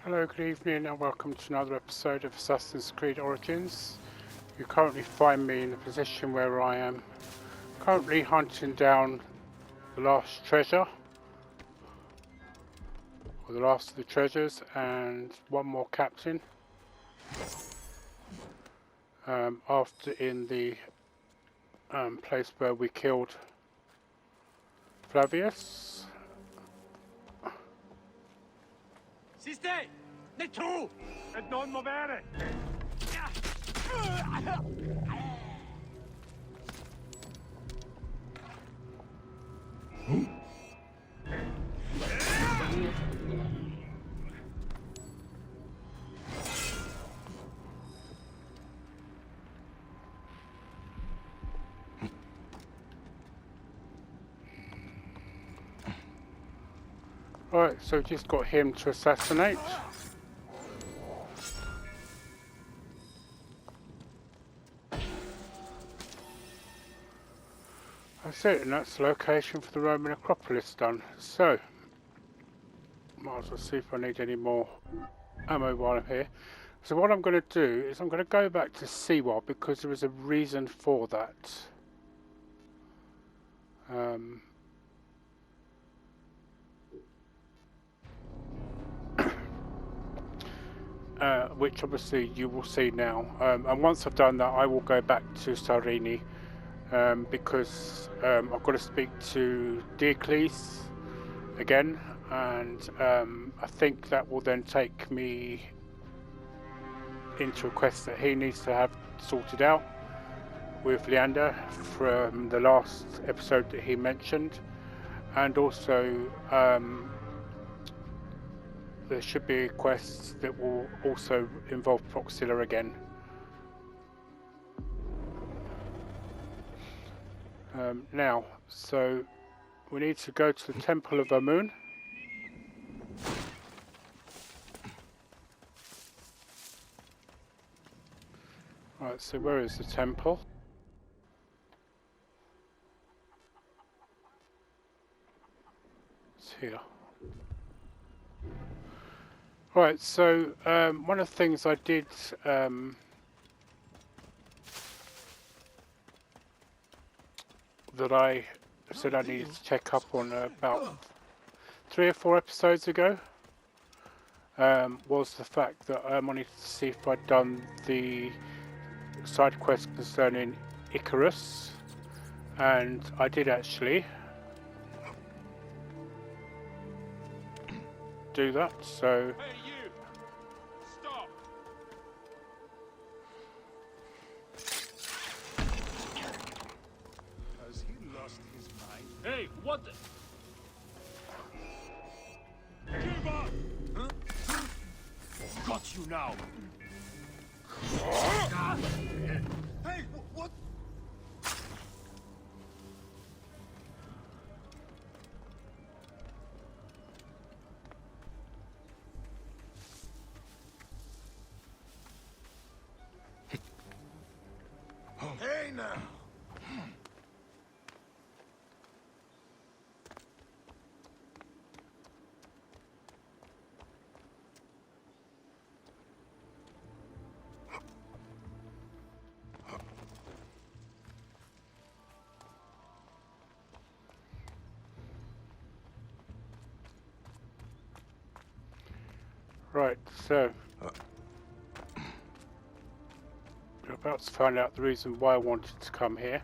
Hello, good evening and welcome to another episode of Assassin's Creed Origins. You currently find me in the position where I am currently hunting down the last treasure, or the last of the treasures, and one more captain. After in the place where we killed Flavius. Siste! Ne tu! Et non movere! Right, so just got him to assassinate. That's it, and that's the location for the Roman Acropolis done. So, might as well see if I need any more ammo while I'm here. So what I'm going to do is I'm going to go back to Siwa because there is a reason for that. Which obviously you will see now. And once I've done that, I will go back to Cyrene because I've got to speak to Diocles again, and I think that will then take me into a quest that he needs to have sorted out with Leander from the last episode that he mentioned, and also there should be quests that will also involve Proxilla again. Now, so we need to go to the Temple of Amun. Right, so where is the temple? It's here. Right, so one of the things I did that I said I needed to check up on about 3 or 4 episodes ago was the fact that I wanted to see if I'd done the side quest concerning Icarus, and I did actually do that. So Hey, you! Stop! Has he lost his mind? Hey, what the... Give up! Got you now! Hey, what? Hey now! right, so we're about to find out the reason why I wanted to come here.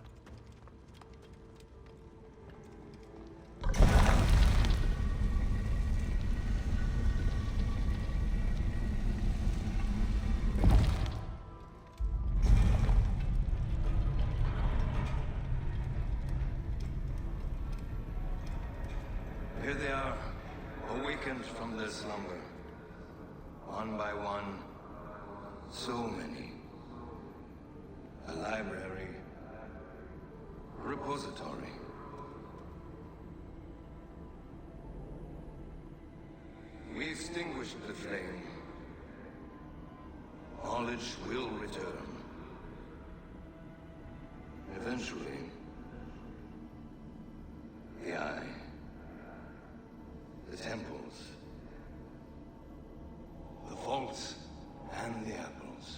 Here they are, awakened from their slumber. One by one, so many. A library, repository. We extinguished the flame. Knowledge will return. Eventually, the eye, the temples, vaults and the apples.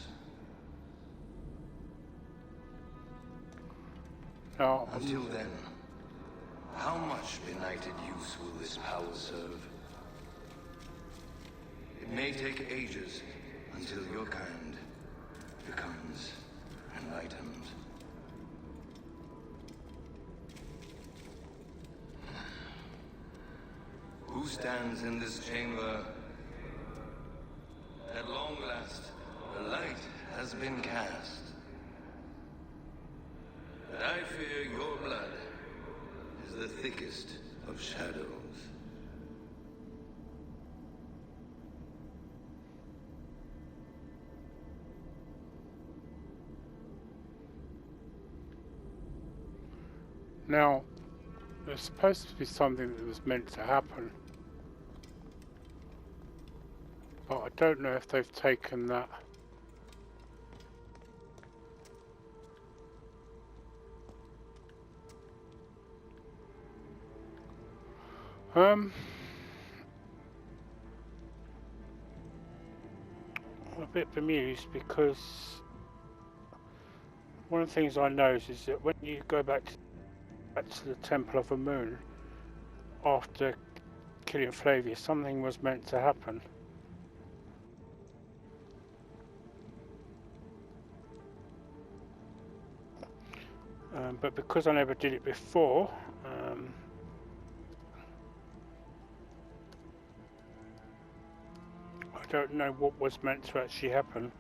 Now, Until then, how much benighted use will this power serve? It may take ages until your kind becomes enlightened. Who stands in this chamber? At long last, the light has been cast. But I fear your blood is the thickest of shadows. now, there's supposed to be something that was meant to happen, but I don't know if they've taken that. I'm a bit bemused because one of the things I noticed is that when you go back to the Temple of the Moon after killing Flavius, something was meant to happen. But because I never did it before, I don't know what was meant to actually happen.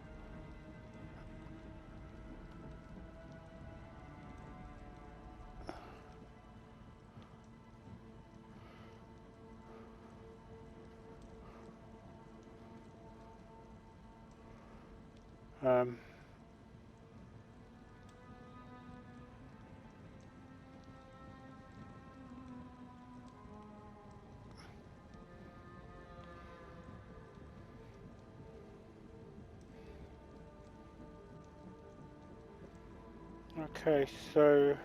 Okay, so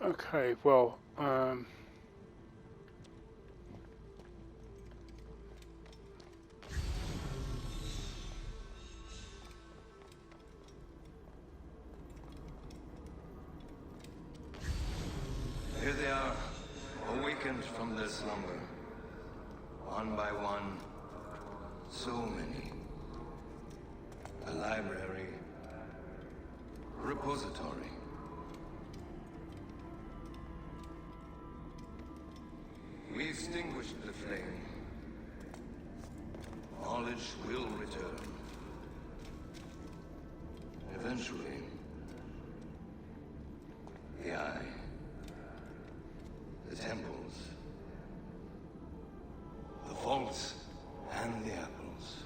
okay, well, Here they are, awakened from their slumber. One by one, so many. A library, repository. We extinguished the flame. Knowledge will return. Eventually, the eye. The temples, the vaults, and the apples.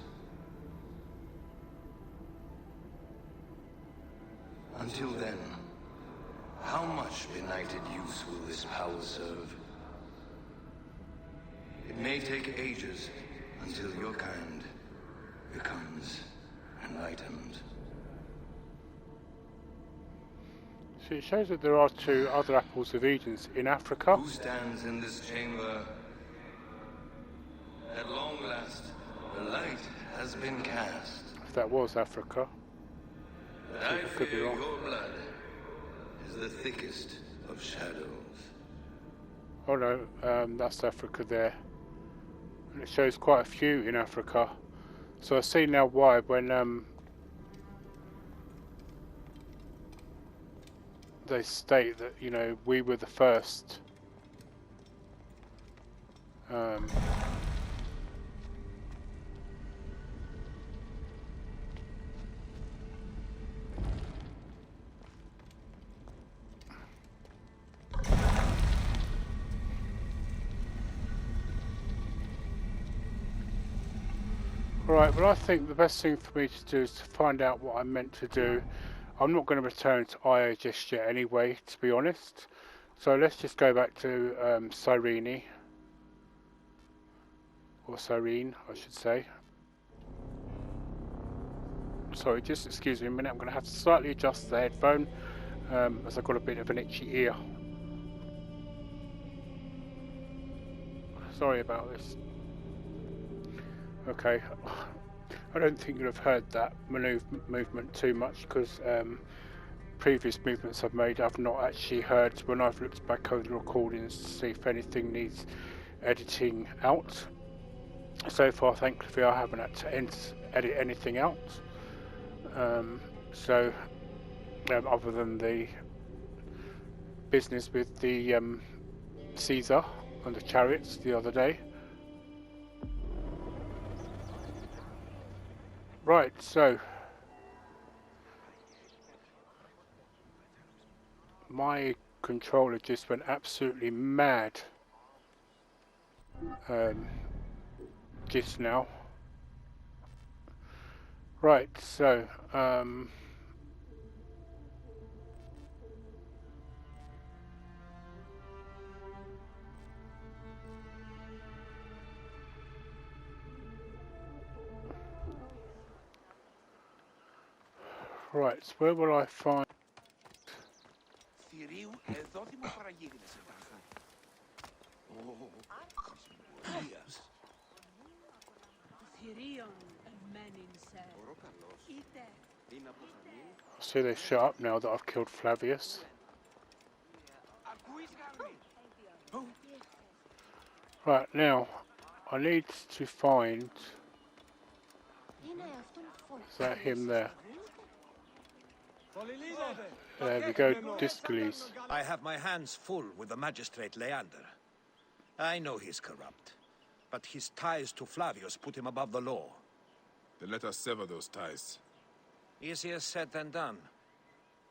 Until then, how much benighted use will this power serve? It may take ages until your kind becomes enlightened. so it shows that there are 2 other apples of Eden in Africa. Who stands in this chamber? At long last, the light has been cast. If that was Africa. But I could be fear wrong. your blood is the thickest of shadows. Oh no, that's Africa there. And it shows quite a few in Africa. So I see now why when they state that, you know, we were the first. Right, but I think the best thing for me to do is to find out what I'm meant to do. I'm not going to return to Io just yet anyway, to be honest. So let's just go back to Cyrene. Or Cyrene, I should say. Sorry, just excuse me a minute. I'm going to have to slightly adjust the headphone as I've got a bit of an itchy ear. Sorry about this. Okay. I don't think you'll have heard that movement too much because previous movements I've made I've not actually heard when I've looked back over the recordings to see if anything needs editing out. So far, thankfully, I haven't had to edit anything out. Other than the business with the Caesar and the chariots the other day. Right, so my controller just went absolutely mad just now. Right, so right, so where will I find? I see they shut up now that I've killed Flavius. Right, now I need to find. Is that him there? There we go, Discles. I have my hands full with the magistrate Leander. I know he's corrupt, but his ties to Flavius put him above the law. Then let us sever those ties. Easier said than done.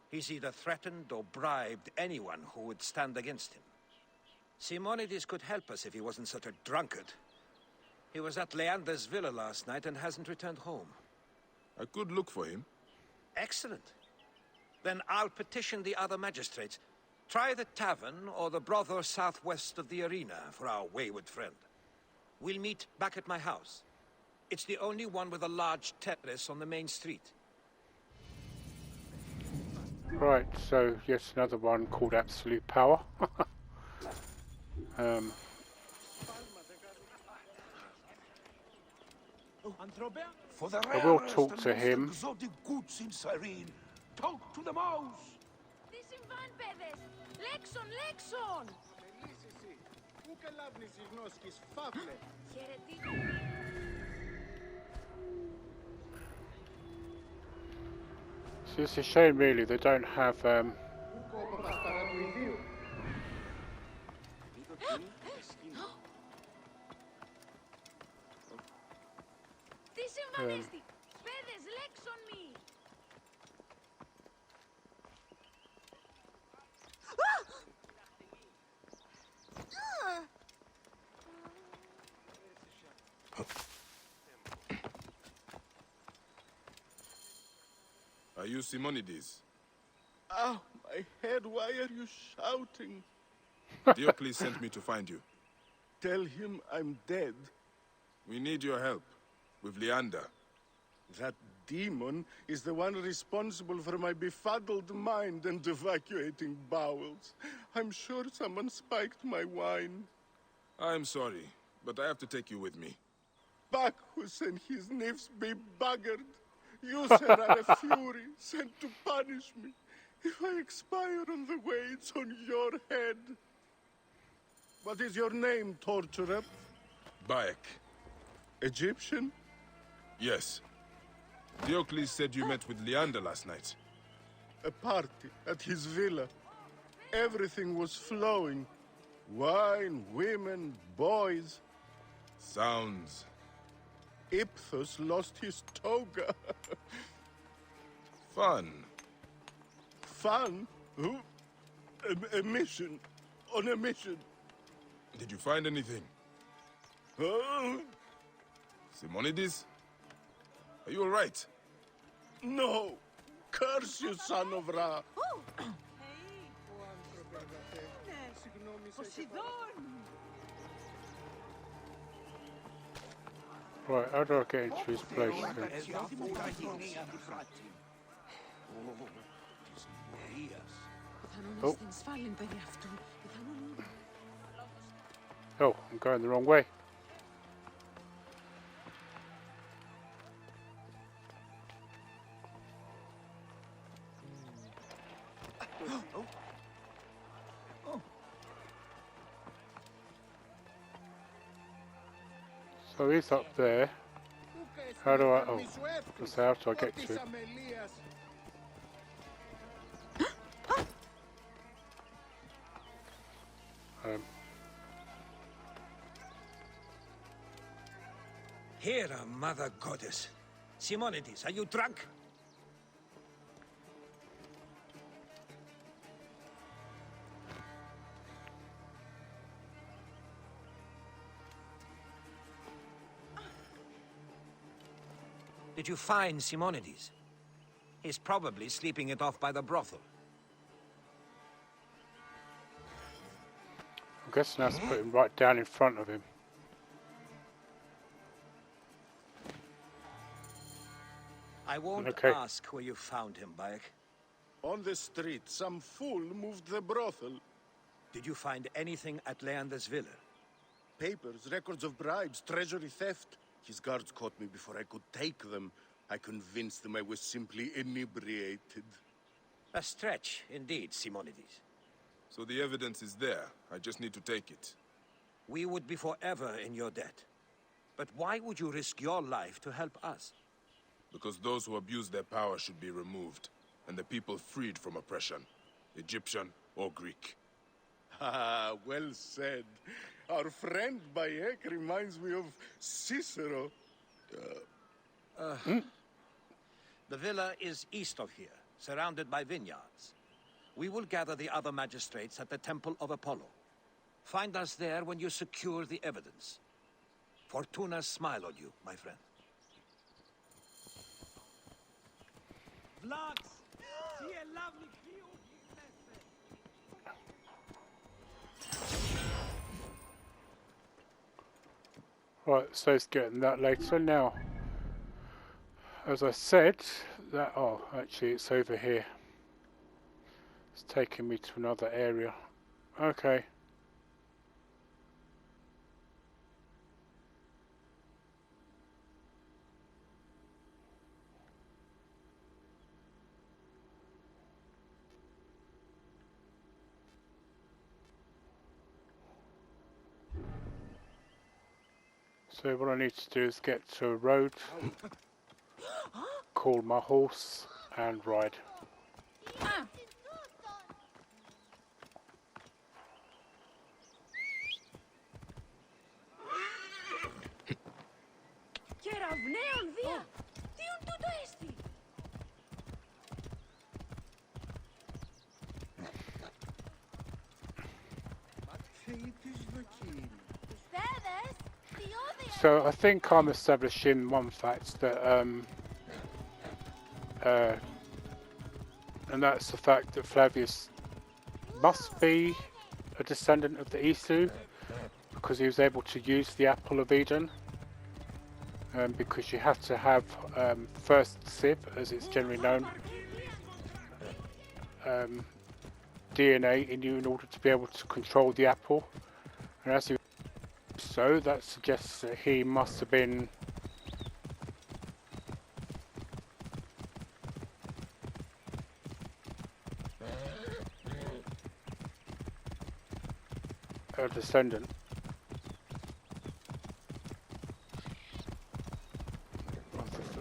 He's either threatened or bribed anyone who would stand against him. Simonides could help us if he wasn't such a drunkard. He was at Leander's villa last night and hasn't returned home. I could look for him. Excellent. Then I'll petition the other magistrates. Try the tavern or the brothel southwest of the arena for our wayward friend. We'll meet back at my house. It's the only one with a large terrace on the main street. Right, so yes, another one called Absolute Power. I will talk to him. Exotic goods in Cyrene. Talk to the mouse. So it's a shame really they don't have Are you Simonides? Ow, my head, why are you shouting? Diocles sent me to find you. Tell him I'm dead. We need your help with Leander. That demon is the one responsible for my befuddled mind and evacuating bowels. I'm sure someone spiked my wine. I'm sorry, but I have to take you with me. Bacchus and his nymphs be buggered. You, sir, are a fury sent to punish me. If I expire on the way, it's on your head. What is your name, torturer? Bayek. Egyptian? Yes. Diocles said you met with Leander last night. A party at his villa. Everything was flowing. Wine, women, boys. Sounds. Iphthos lost his toga. Fun. Fun? Who? A mission. On a mission. Did you find anything? Huh? Simonides? Are you alright? No. Curse you, son of Ra! Right, how do I get into his place then? Oh. Oh, I'm going the wrong way. So he's up there. How do I... Oh, just how do I get to him? Here, Mother Goddess. Simonides, are you drunk? Did you find Simonides? He's probably sleeping it off by the brothel. I'm guessing I have to put him right down in front of him. I won't Okay. ask where you found him, Bayek. On the street, some fool moved the brothel. Did you find anything at Leander's villa? Papers, records of bribes, treasury theft. His guards caught me before I could take them. I convinced them I was simply inebriated. A stretch, indeed, Simonides. So the evidence is there. I just need to take it. We would be forever in your debt. But why would you risk your life to help us? Because those who abuse their power should be removed, and the people freed from oppression, Egyptian or Greek. Ah, well said. Our friend Bayek reminds me of Cicero. The villa is east of here, surrounded by vineyards. We will gather the other magistrates at the Temple of Apollo. Find us there when you secure the evidence. Fortuna smile on you, my friend. Right, so it's getting that later now. As I said, that... Oh, actually it's over here. It's taking me to another area. Okay. So what I need to do is get to a road, call my horse and ride. So I think I'm establishing one fact that, and that's the fact that Flavius must be a descendant of the Isu, because he was able to use the Apple of Eden, because you have to have first Civ, as it's generally known, DNA in you in order to be able to control the Apple, and as you so that suggests that he must have been a descendant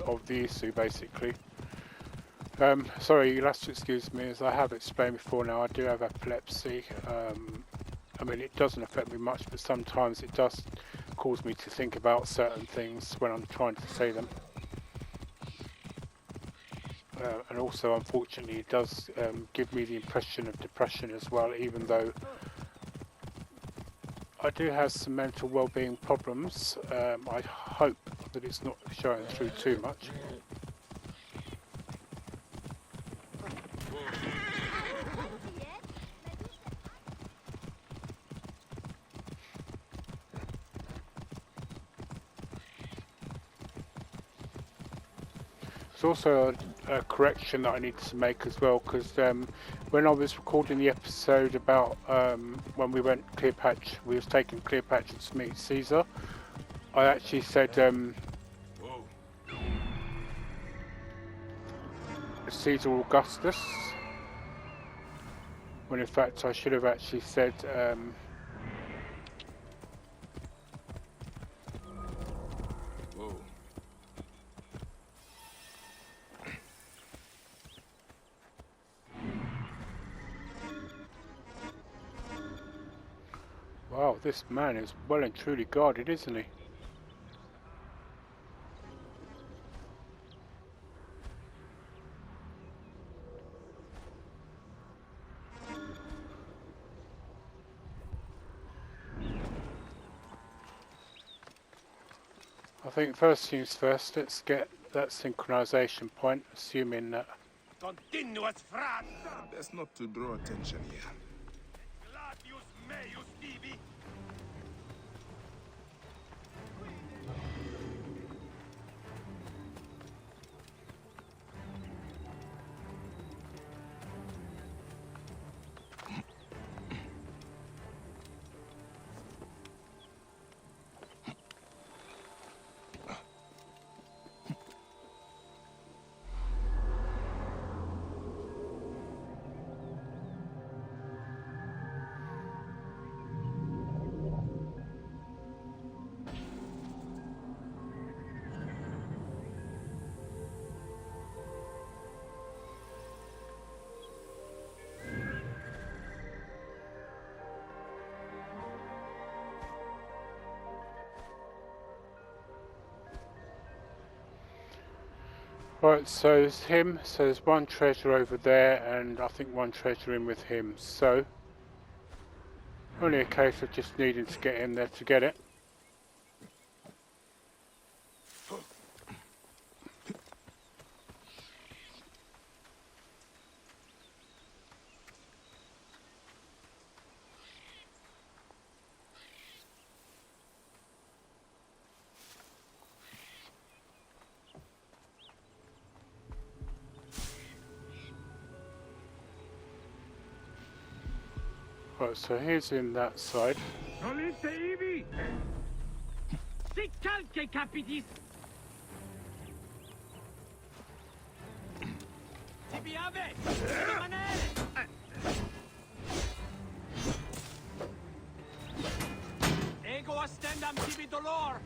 of the Isu, basically. Sorry, you'll have to excuse me, as I have explained before now, I do have epilepsy. I mean, it doesn't affect me much, but sometimes it does cause me to think about certain things when I'm trying to say them. And also, unfortunately, it does give me the impression of depression as well, even though I do have some mental well-being problems. I hope that it's not showing through too much. there's also a correction that I need to make as well, because when I was recording the episode about when we went Cleopatra, we was taking Cleopatra to meet Caesar, I actually said Caesar Augustus, when in fact I should have actually said wow, this man is well and truly guarded, isn't he? I think first things first, let's get that synchronization point, assuming that... Continuous frat! Best not to draw attention here. Gladius meus tibi! Right, so there's him, so there's one treasure over there, and I think one treasure in with him, so only a case of just needing to get in there to get it. Right, so here's in that side. Solite ibi! Si calce capitis! Tibi ave! Rimanere! Ego astendam tibi dolor!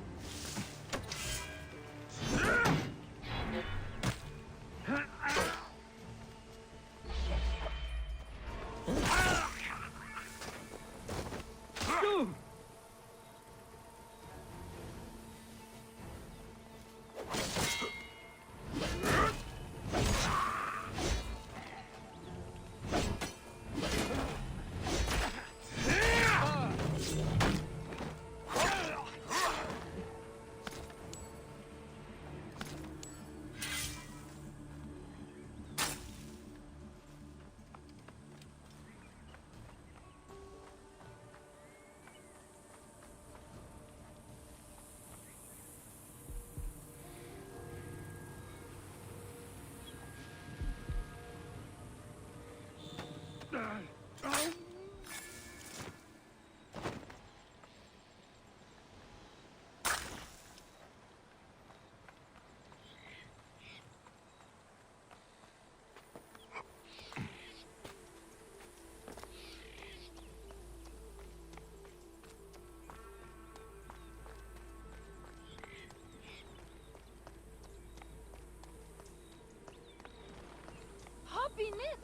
Happiness!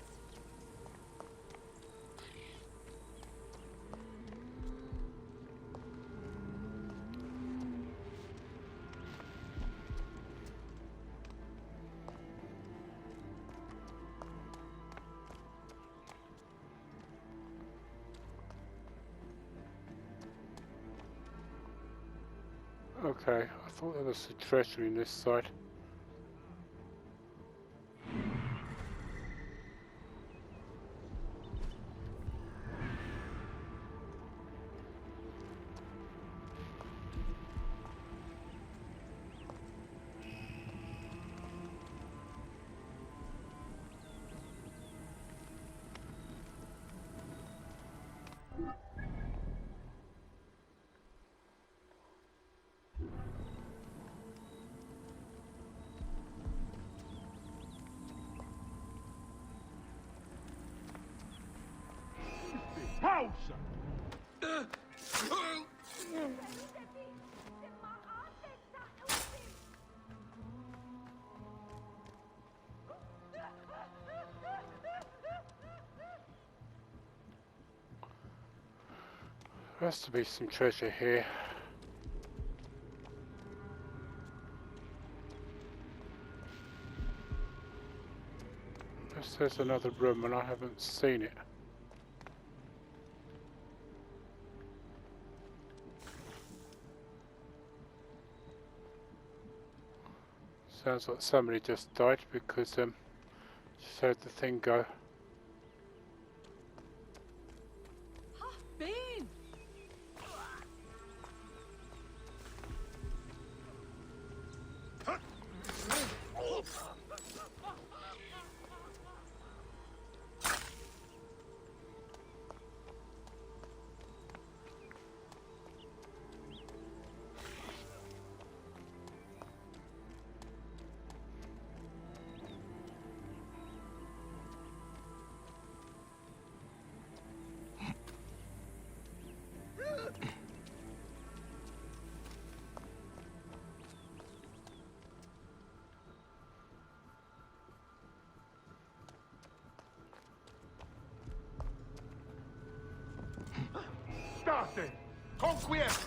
Okay, I thought there was a treasure in this side. closer! There has to be some treasure here. Unless there's another room and I haven't seen it. Sounds like somebody just died because just heard the thing go. Bane! State! Conquiesce!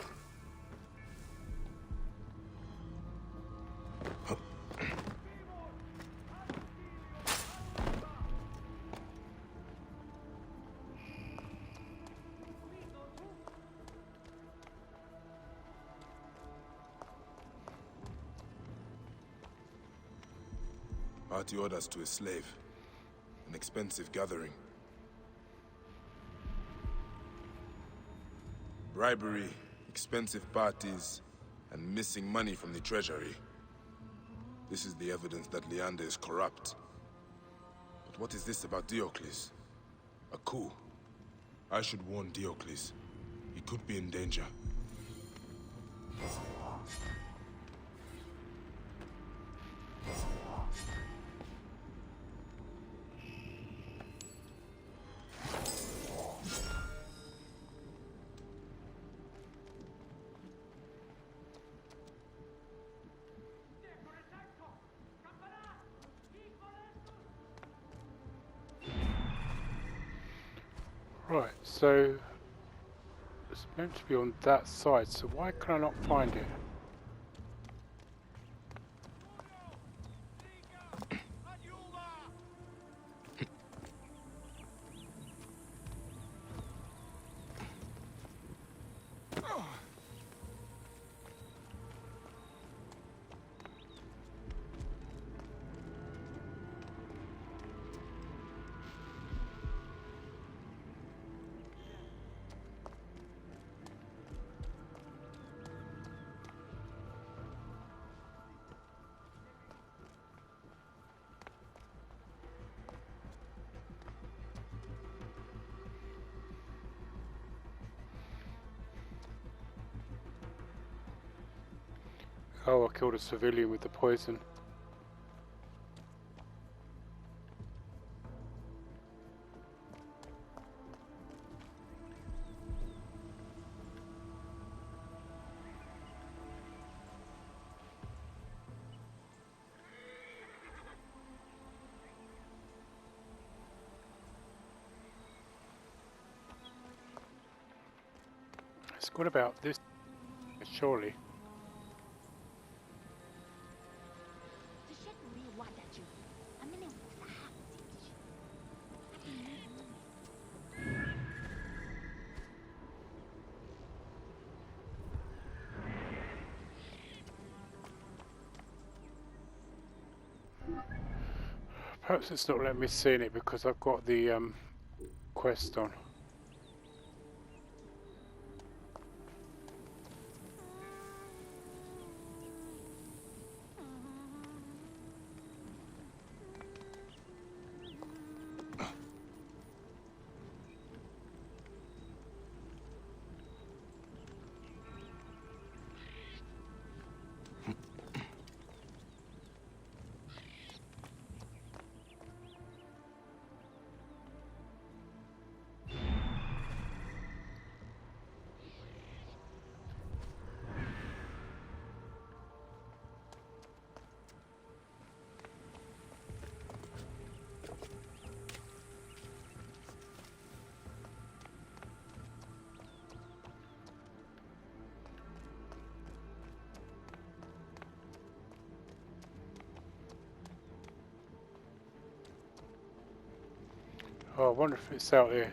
Party orders to a slave. An expensive gathering. Bribery, expensive parties, and missing money from the treasury. This is the evidence that Leander is corrupt. But what is this about Diocles? A coup? I should warn Diocles. He could be in danger. Right, so it's meant to be on that side, so why can I not find it? Oh, I killed a civilian with the poison. It's good about this, surely. Perhaps it's not letting me see it because I've got the quest on. Oh, I wonder if it's out here.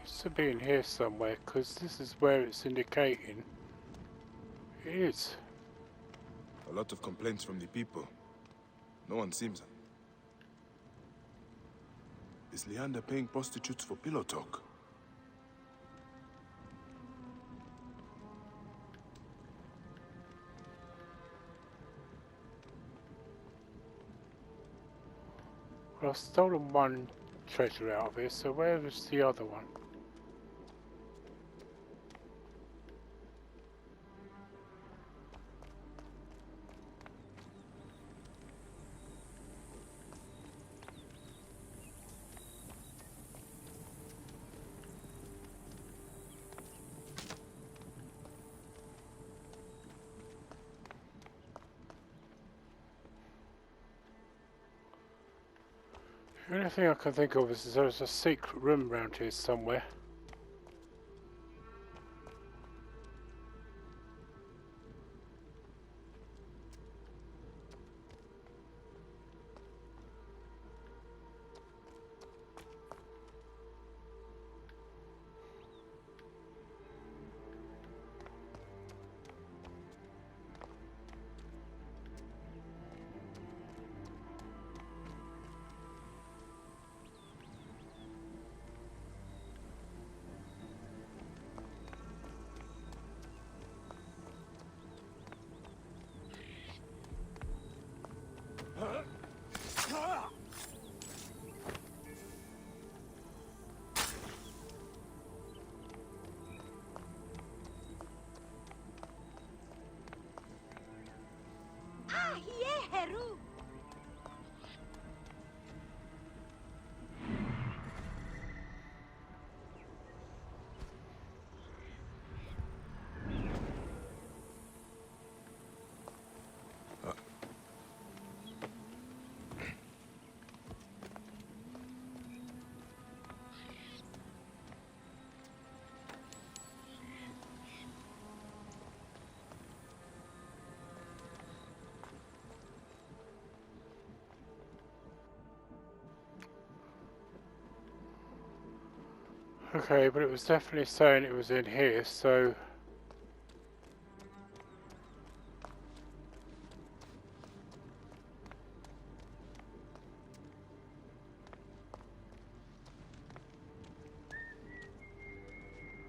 It's to be in here somewhere, because this is where it's indicating. It is. A lot of complaints from the people. No one seems... Is Leander paying prostitutes for pillow talk? Well, I've stolen one treasure out of here, so where is the other one? The only thing I can think of is there's a secret room around here somewhere. Ah, yeah, Heru. Okay, but it was definitely saying it was in here, so...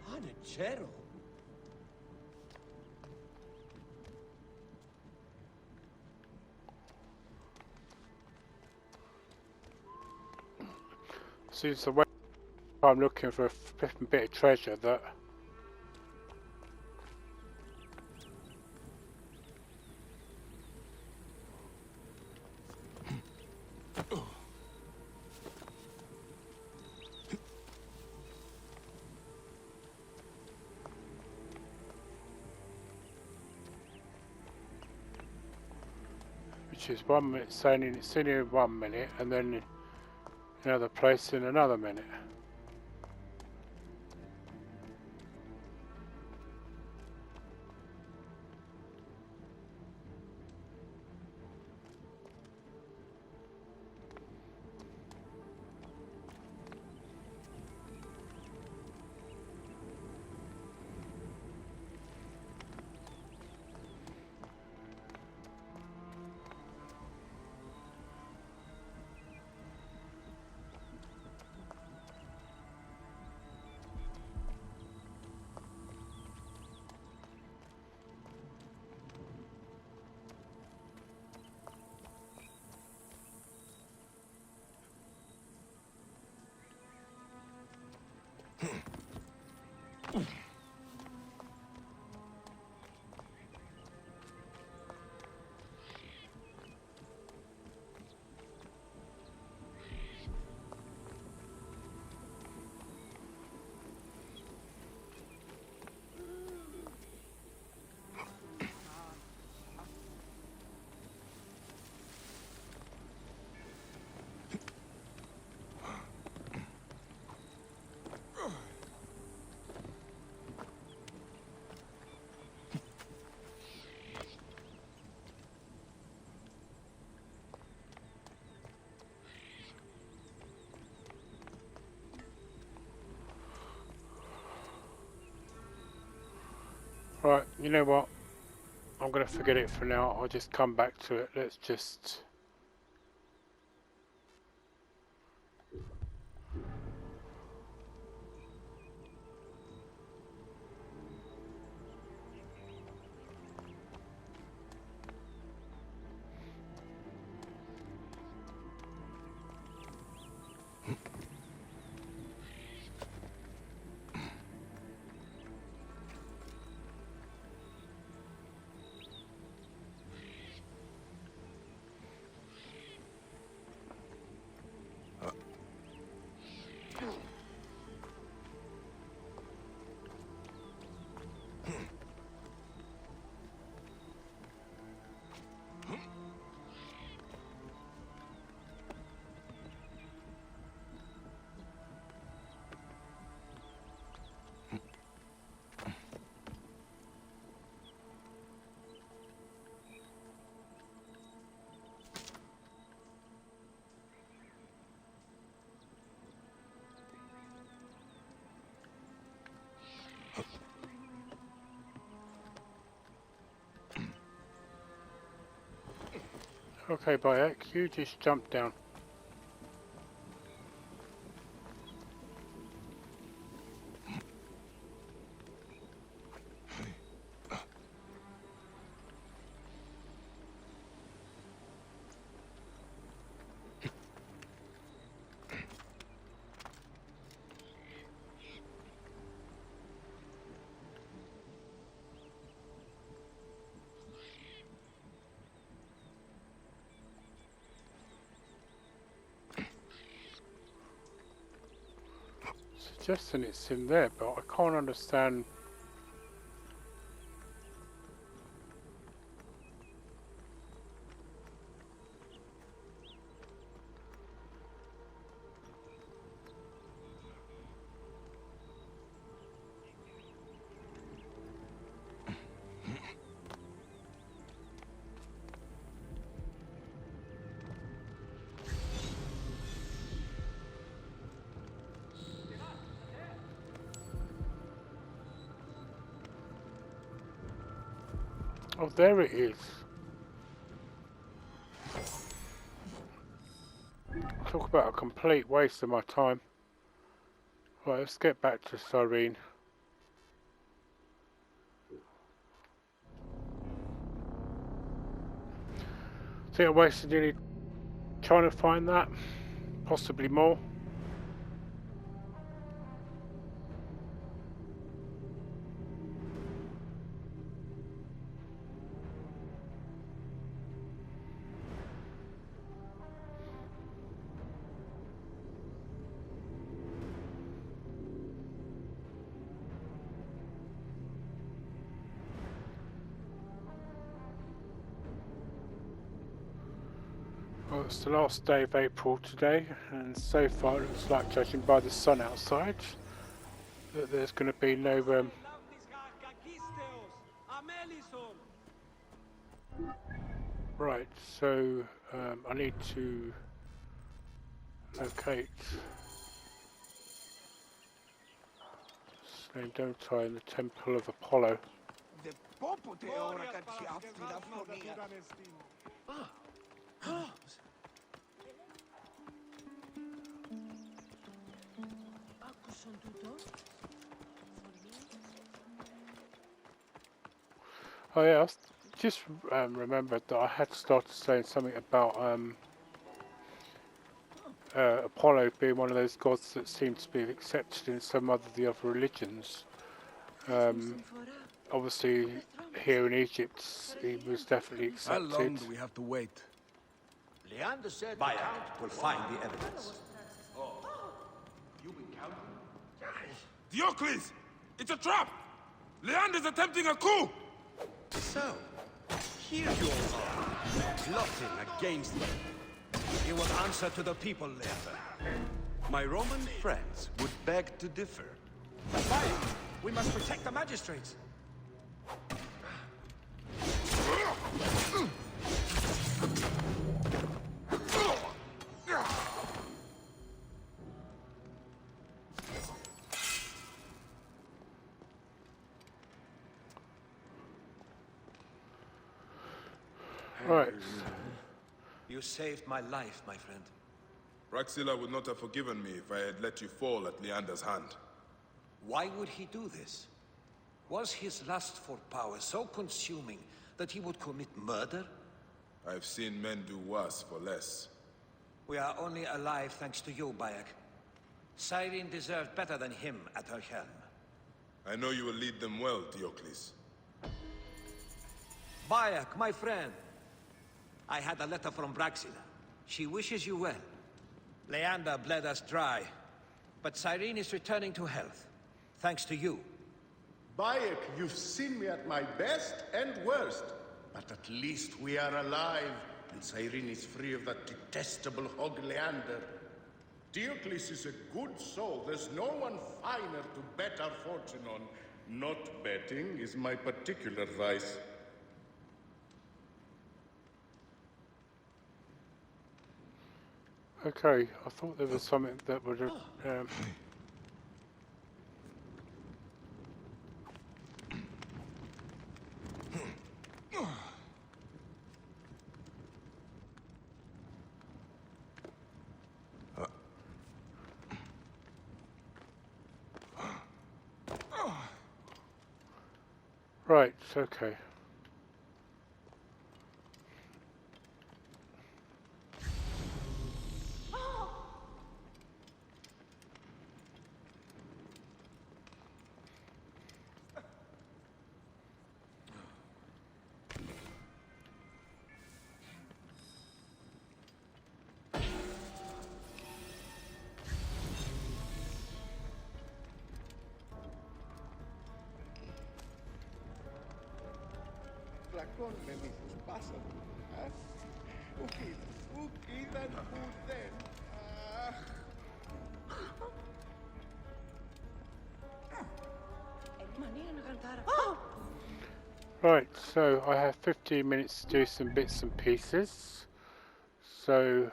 Hanachero? Seems the way I'm looking for a flipping bit of treasure that... Which is 1 minute saying it's in here in 1 minute, and then another place in another minute. Right, you know what? I'm going to forget it for now. I'll just come back to it. Let's just... Okay, Bayek, you just jump down. Suggesting it's in there, but I can't understand. Oh, there it is. Talk about a complete waste of my time. Right, let's get back to Cyrene. Think I wasted nearly trying to find that? Possibly more. Well, it's the last day of April today, and so far it looks like, judging by the sun outside, that there's going to be no right, so I need to locate name, don't I, in the Temple of Apollo. Oh yeah, I just remembered that I had started saying something about Apollo being one of those gods that seemed to be accepted in some of the other religions. Obviously, here in Egypt, he was definitely accepted. How long do we have to wait? Leander said Bayek will find the evidence. Diocles! It's a trap! Leander's attempting a coup! So, here you are, plotting against me. You will answer to the people, Leander. My Roman friends would beg to differ. Bayek, we must protect the magistrates. Right. You saved my life, my friend. Praxilla would not have forgiven me if I had let you fall at Leander's hand. Why would he do this? Was his lust for power so consuming that he would commit murder? I've seen men do worse for less. We are only alive thanks to you, Bayek. Cyrene deserved better than him at her helm. I know you will lead them well, Diocles. Bayek, my friend. I had a letter from Praxilla. She wishes you well. Leander bled us dry, but Cyrene is returning to health, thanks to you. Bayek, you've seen me at my best and worst. But at least we are alive, and Cyrene is free of that detestable hog Leander. Diocles is a good soul. There's no one finer to bet our fortune on. Not betting is my particular vice. Okay, I thought there was something that would right, okay. Πλακών με μύθους, πάσαμε. Ουκ είδαν ουδέν. Right, so I have 15 minutes to do some bits and pieces. So,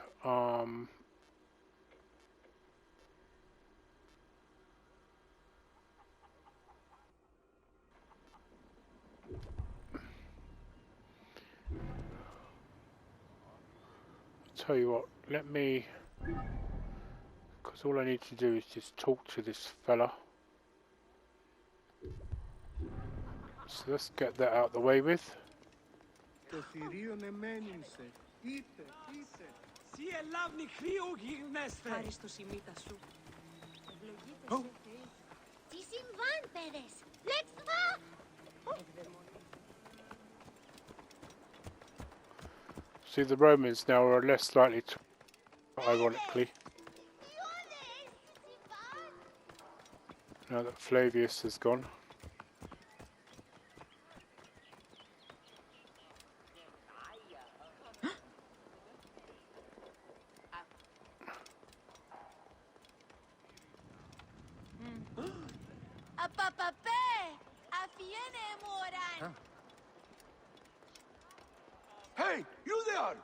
tell you what, let me, because all I need to do is just talk to this fella. So let's get that out the way with. Το θηρίον εμένησε. Είτε. Σι ελάβνη χρήου γιγνέστε. Ευχαριστώ ημίτα σου. Ευλογείτε σε Θεή. Τι συμβάν, παιδες. Λέξτε. See, the Romans now are less likely to, ironically, now that Flavius has gone. Hey, you there!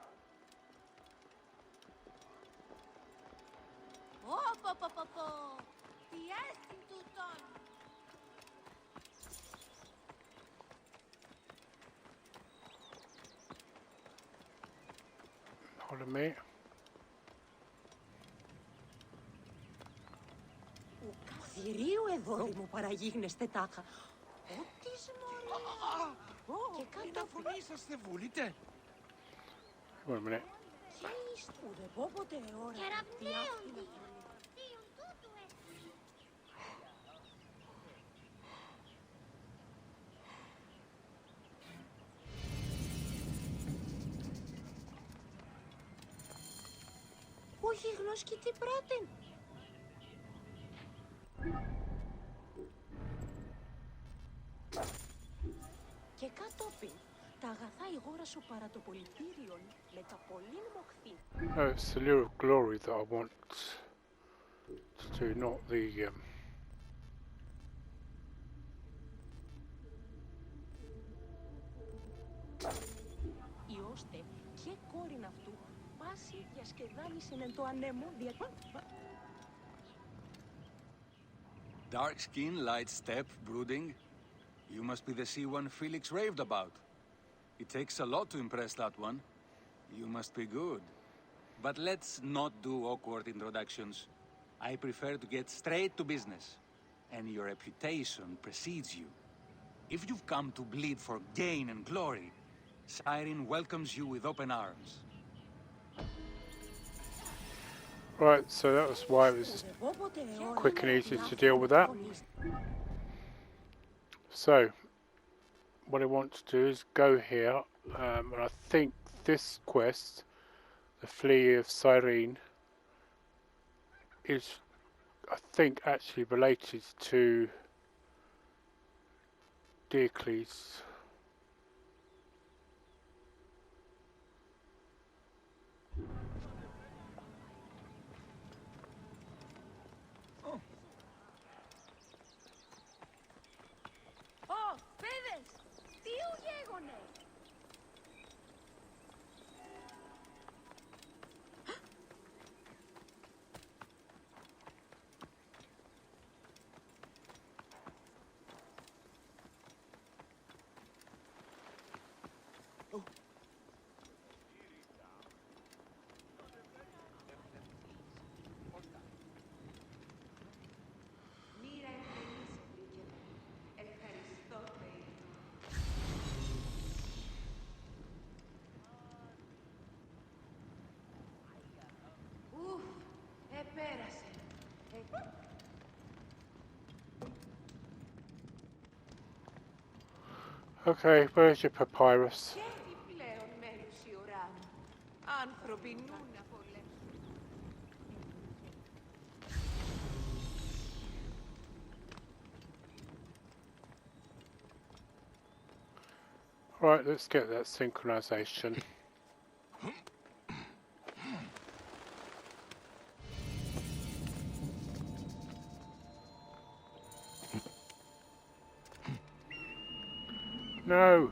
Τι έστειν τούτον. Hold on, mate. Θηρίου εδώ μου παραγίγνεστε τάχα. Ότις μωρή. Και κάτω φωνήσαστε, βούλετε. Wait a minute. και είστε ουδεπόποτε ώρα. Κεραυνέοντι. Θείον τούτου έστειν. Ο γίγνος και τι πράτην. Και κατόπιν, τα αγαθά η γόρα σου παρά το πολιτήριον με τα πολλήν μοχθήν. No, it's the lure of glory that I want to do, not the Ιώστε και κόρην αυτού πάση διασκεδάνησιν εν το ανέμο Dark skin, light step, brooding. You must be the sea one Felix raved about. It takes a lot to impress that one. You must be good. But let's not do awkward introductions. I prefer to get straight to business. And your reputation precedes you. If you've come to bleed for gain and glory, Cyrene welcomes you with open arms. Right, so that was why it was quick and easy to deal with that. So, what I want to do is go here, and I think this quest, the Flea of Cyrene, is, I think, actually related to Diocles. Oh, παιδες! Τι γέγονε! Ουφ, επέρασε. Okay, where's your papyrus? Χαίρει πλέον μέρους η ουρά μου. Άνθρωποι νου να πολέμουν. Right, let's get that synchronization. No!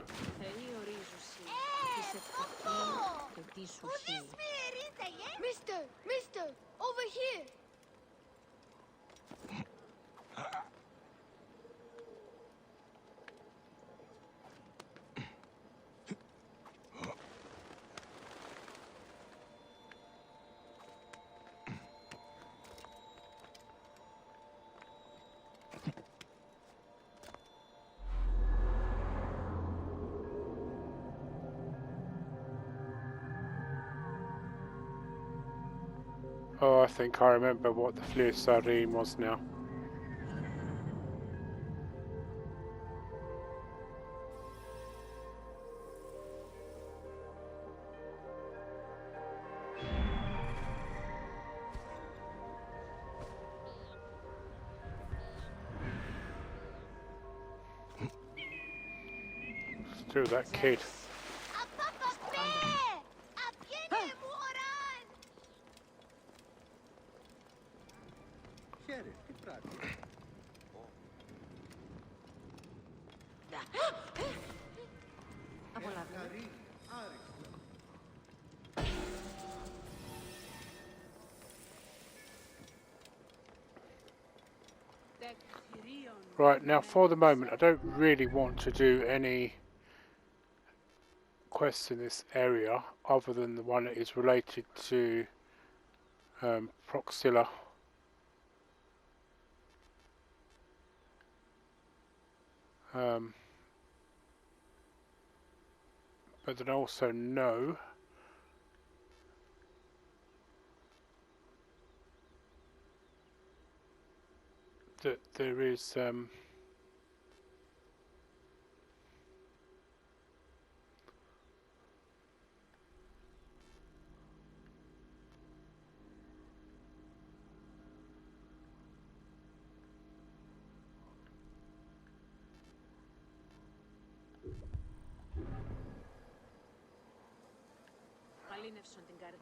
Mister, over here. Oh, I think I remember what the Flea of Cyrene was now. Let's do that kid. Χαίρε, τι πράγμα. Απολαύουμε. Right, now for the moment I don't really want to do any quests in this area other than the one that is related to Proxilla. But then I also know that there is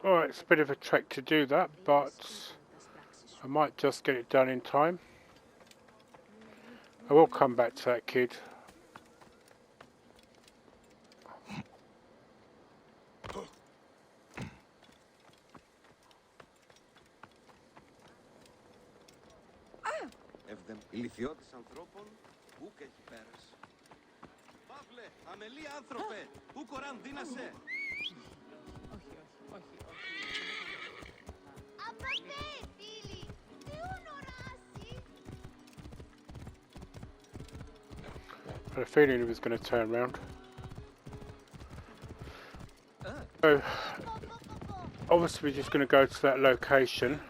alright, it's a bit of a trek to do that, but I might just get it done in time. I will come back to that kid. Ηλικιώτης ανθρώπων, ούκ έχει πέρας. I had a feeling he was going to turn around. So, obviously we're just going to go to that location.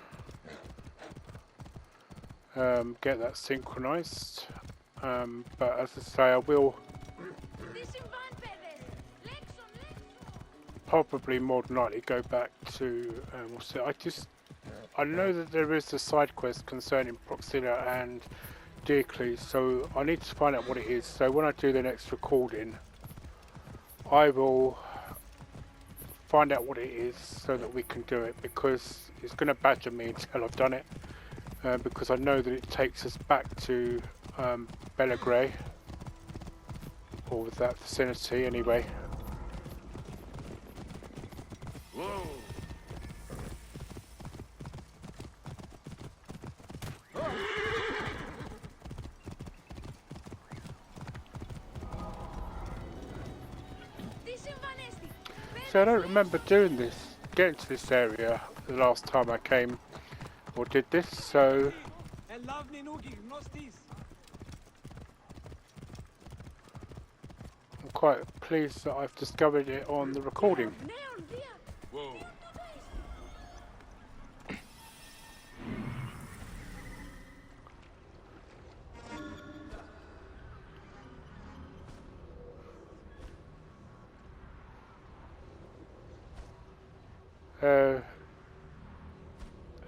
Get that synchronized. But as I say, I will probably more than likely go back to I know that there is a side quest concerning Proxilla and Diocles, so I need to find out what it is. So when I do the next recording, I will find out what it is so that we can do it, because it's going to badger me until I've done it, because I know that it takes us back to Belgrade, or that vicinity anyway. Whoa. So I don't remember doing this, getting to this area the last time I came or did this, so I'm quite pleased that I've discovered it on the recording. Whoa.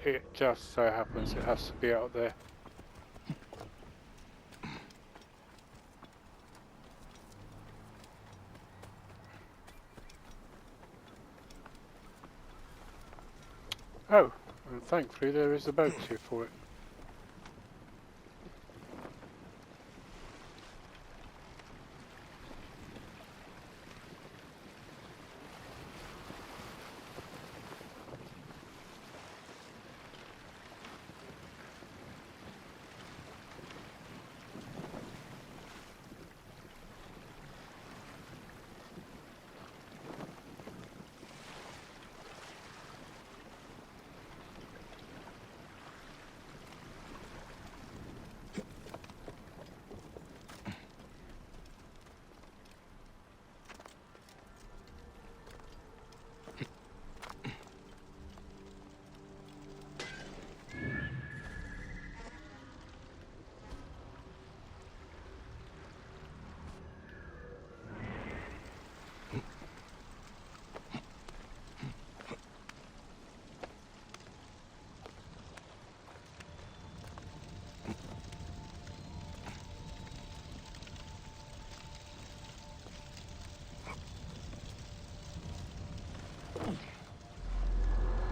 It just so happens it has to be out there. Oh, and thankfully there is a boat here for it.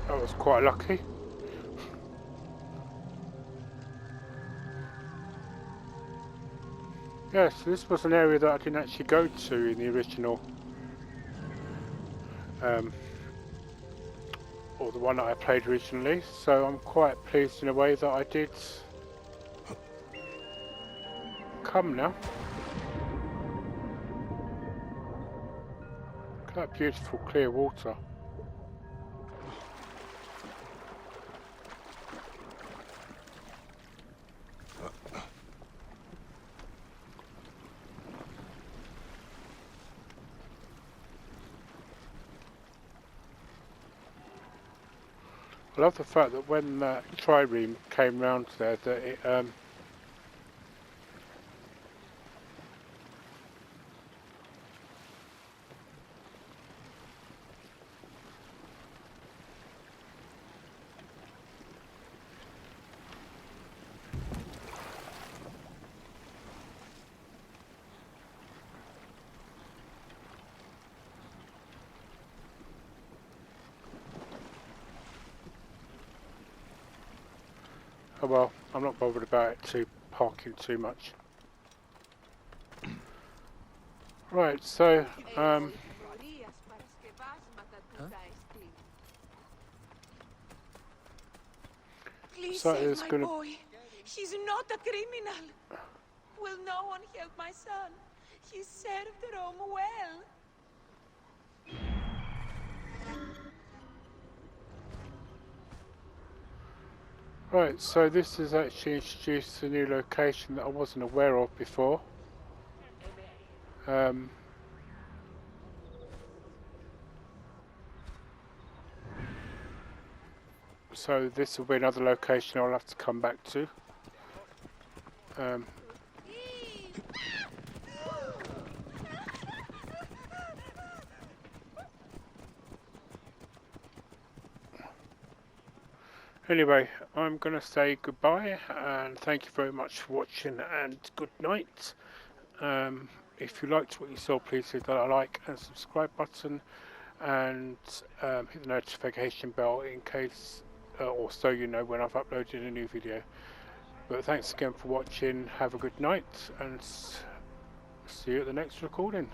That was quite lucky. Yes, this was an area that I didn't actually go to in the original, or the one that I played originally, so I'm quite pleased in a way that I did come now. Look at that beautiful clear water. I love the fact that when that Cyrene came round there, that it oh well, I'm not bothered about it parking too much. Right, so Please so save it's my gonna boy. He's not a criminal. Will no one help my son? He served Rome well. Right, so this has actually introduced a new location that I wasn't aware of before. So this will be another location I'll have to come back to. Anyway, I'm going to say goodbye and thank you very much for watching and good night. If you liked what you saw, please hit that like and subscribe button and hit the notification bell in case or so you know when I've uploaded a new video. But thanks again for watching, have a good night and see you at the next recording.